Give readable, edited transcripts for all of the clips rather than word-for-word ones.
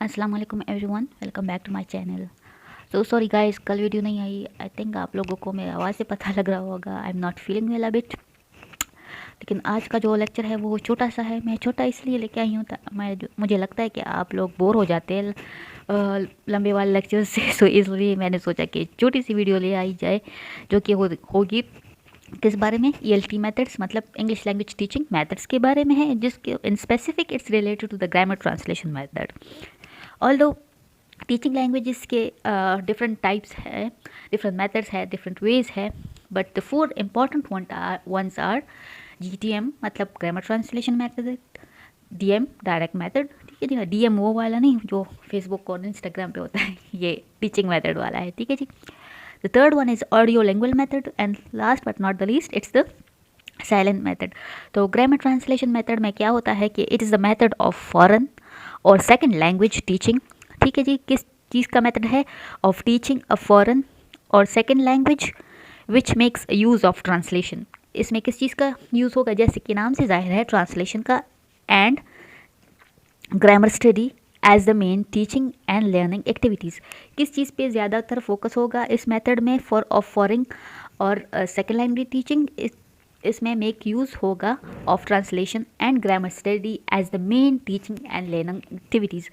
अस्सलाम वालेकुम everyone, welcome back to my channel. So sorry guys, कल वीडियो नहीं आई। आई थिंक आप लोगों को मेरी आवाज़ से पता लग रहा होगा, I am not feeling well a bit. लेकिन आज का जो लेक्चर है वो छोटा सा है। मैं छोटा इसलिए लेके आई हूँ, मुझे लगता है कि आप लोग बोर हो जाते हैं लंबे वाले लेक्चर से। सो इसलिए मैंने सोचा कि छोटी सी वीडियो ले आई जाए, जो कि होगी किस बारे में, ELT मेथड्स, मतलब इंग्लिश लैंग्वेज टीचिंग मेथड्स के बारे में है, जिसके in specific it's related to the grammar translation method. Although teaching languages के डिफरेंट टाइप्स है, डिफरेंट मेथड्स है, डिफरेंट वेज है, but the four important ones are GTM मतलब grammar translation method, DM direct method, ठीक है जी, DM वो वाला नहीं जो फेसबुक और इंस्टाग्राम पे होता है, ये टीचिंग मेथड वाला है, ठीक है जी। The third one is audio language method and last but not the least it's the silent method. तो ग्रामर ट्रांसलेशन मेथड में क्या होता है कि it is the method of foreign और सेकंड लैंग्वेज टीचिंग, ठीक है जी। किस चीज़ का मेथड है? ऑफ टीचिंग अ फॉरेन और second language which makes use of translation. इसमें किस चीज़ का यूज़ होगा? जैसे कि नाम से जाहिर है, ट्रांसलेशन का, and grammar study as the main teaching and learning activities. किस चीज़ पे ज़्यादातर फोकस होगा इस मेथड में? फॉरेन और सेकेंड लैंग्वेज टीचिंग, इसमें मेक यूज़ होगा of translation and grammar study as the main teaching and learning activities.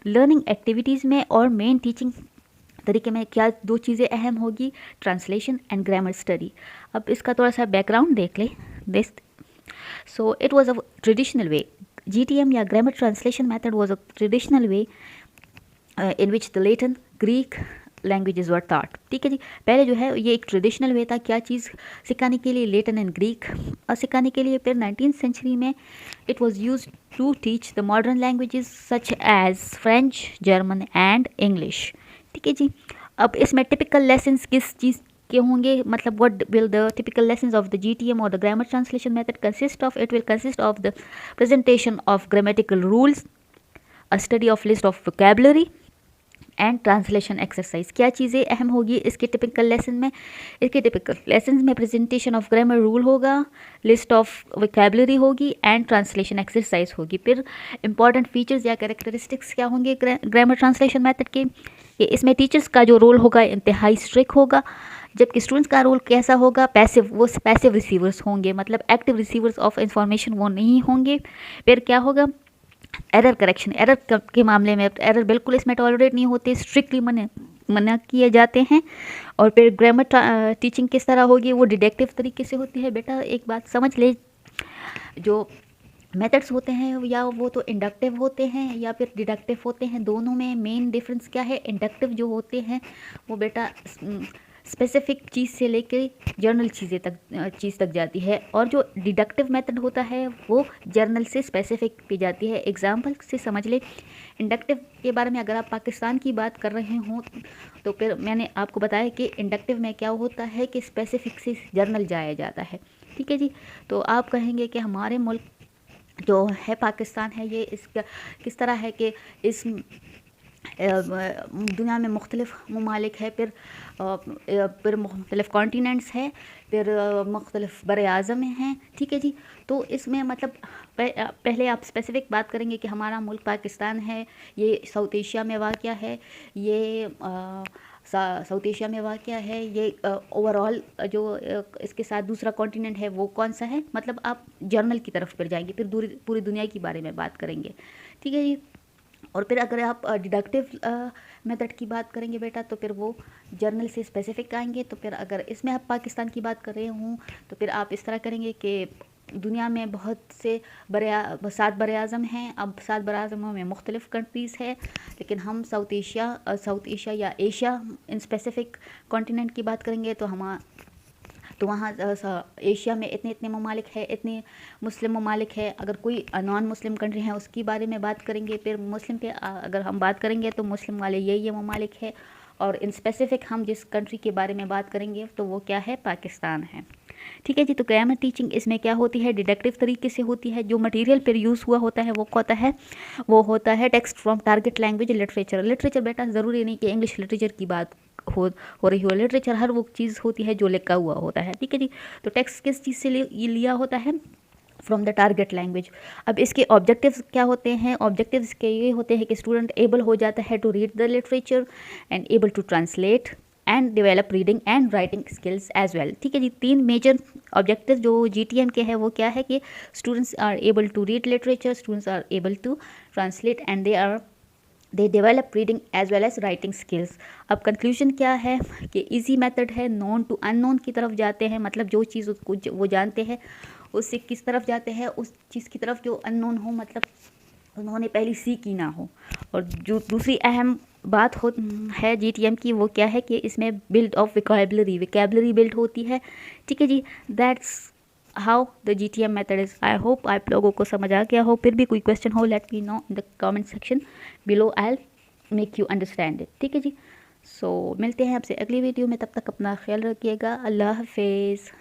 Learning activities में और मेन टीचिंग तरीके में क्या दो चीज़ें अहम होगी? Translation and grammar study. अब इसका थोड़ा सा बैकग्राउंड देख ले। This so it was a traditional way, GTM या grammar translation method was a traditional way in which the Latin Greek languages were taught, ठीक है जी। पहले जो है ये एक ट्रेडिशनल वे था, क्या चीज़ सिखाने के लिए? लेटन एंड ग्रीक सिखाने के लिए। फिर 19th सेंचुरी में it was use to teach the modern languages such as French, German and English, ठीक है जी। अब इसमें टिपिकल लेसन्स किस चीज़ के होंगे? मतलब what will the typical lessons of the GTM और the grammar translation method consist of? It will consist of the presentation of grammatical rules, a study of list of vocabulary and translation exercise. क्या चीज़ें अहम होगी इसके typical lesson में? इसके typical lesson में presentation of grammar rule होगा, list of vocabulary होगी एंड ट्रांसलेशन एक्सरसाइज होगी। फिर इंपॉर्टेंट फीचर्स या कैरेक्टरिस्टिक्स क्या होंगे ग्रामर ट्रांसलेशन मेथड के? कि इसमें टीचर्स का जो रोल होगा इंतहाई स्ट्रिक्ट होगा, जबकि स्टूडेंट्स का रोल कैसा होगा? पैसिव, वो पैसिव रिसीवर्स होंगे, मतलब एक्टिव रिसीवर्स ऑफ इंफॉर्मेशन वो नहीं होंगे। फिर क्या होगा? एरर करेक्शन, एरर के मामले में एरर बिल्कुल इसमें टॉलरेट नहीं होते, स्ट्रिक्टली मना किए जाते हैं। और फिर ग्रामर टीचिंग किस तरह होगी? वो डिडक्टिव तरीके से होती है। बेटा एक बात समझ ले, जो मेथड्स होते हैं या वो तो इंडक्टिव होते हैं या फिर डिडक्टिव होते हैं, दोनों में मेन डिफरेंस क्या है? इंडक्टिव जो होते हैं वो बेटा स्पेसिफिक चीज़ से लेकर जर्नल चीज़ तक जाती है, और जो डिडक्टिव मेथड होता है वो जर्नल से स्पेसिफिक पे जाती है। एग्जांपल से समझ ले, इंडक्टिव के बारे में अगर आप पाकिस्तान की बात कर रहे हों तो फिर मैंने आपको बताया कि इंडक्टिव में क्या होता है कि स्पेसिफिक से जर्नल जाया जाता है, ठीक है जी। तो आप कहेंगे कि हमारे मुल्क जो है पाकिस्तान है, ये इसका किस तरह है कि इस दुनिया में मुख्तलिफ़ ममालिक है, फिर मुख्तलिफ़ कॉन्टिनेंट्स हैं, फिर मुख्तलिफ़ बर आज़म हैं, ठीक है जी। तो इसमें मतलब पहले आप स्पेसिफ़िक बात करेंगे कि हमारा मुल्क पाकिस्तान है, ये साउथ एशिया में वाक़या है, ये साउथ एशिया में वाक़या है, ये ओवरऑल जो इसके साथ दूसरा कॉन्टिनेंट है वो कौन सा है? मतलब आप जर्नल की तरफ फिर जाएंगे, फिर पूरी दुनिया के बारे में बात करेंगे, ठीक है जी। और फिर अगर आप डिडक्टिव मेथड की बात करेंगे बेटा, तो फिर वो जर्नल से स्पेसिफिक आएंगे। तो फिर अगर इसमें आप पाकिस्तान की बात कर रहे हों तो फिर आप इस तरह करेंगे कि दुनिया में बहुत से 7 बर आज़म हैं। अब 7 बर आज़मों में मुख्तलिफ़ कंट्रीज़ है, लेकिन हम साउथ एशिया या एशिया इन स्पेसिफिक कॉन्टिनेंट की बात करेंगे तो वहाँ एशिया में इतने ममालिक है, इतने मुस्लिम ममालिक है। अगर कोई नॉन मुस्लिम कंट्री है उसकी बारे में बात करेंगे। फिर मुस्लिम पे अगर हम बात करेंगे तो मुस्लिम वाले ये ममालिक है, और इन स्पेसिफिक हम जिस कंट्री के बारे में बात करेंगे तो वो क्या है? पाकिस्तान है, ठीक है जी। तो ग्रामर टीचिंग इसमें क्या होती है? डिडक्टिव तरीके से होती है। जो मटेरियल पर यूज़ हुआ होता है वो होता है text from target language literature बेटा ज़रूरी नहीं कि इंग्लिश लिटरेचर की बात हो रही हो। लिटरेचर हर वो चीज़ होती है जो लिखा हुआ होता है, ठीक है जी। तो टेक्स्ट किस चीज़ से लिया होता है? From the target language. अब इसके ऑब्जेक्टिव्स क्या होते हैं? ऑब्जेक्टिव्स के ये होते हैं कि स्टूडेंट एबल हो जाता है to read the literature and able to translate and develop reading and writing skills as well. ठीक है जी, 3 मेजर ऑब्जेक्टिव जो GTM के हैं वो क्या है कि students are able to read literature, students are able to translate and they develop reading as well as writing skills. अब कंक्लूजन क्या है कि इजी मेथड है, नॉन टू अननोन की तरफ जाते हैं, मतलब जो चीज़ उसको वो जानते हैं उससे किस तरफ जाते हैं, उस चीज़ की तरफ जो अननोन हो, मतलब उन्होंने पहले सीखी ना हो। और जो दूसरी अहम बात हो है GTM की, वो क्या है कि इसमें बिल्ड ऑफ विकेबलरी बिल्ड होती है। ठीक है जी, that's how the GTM method is. I hope आप लोगों को समझ आ गया हो। फिर भी कोई क्वेश्चन हो, let me know in the comment section below, I will make you understand it. ठीक है जी, सो मिलते हैं आपसे अगली वीडियो में, तब तक अपना ख्याल रखिएगा। अल्लाह हाफिज़।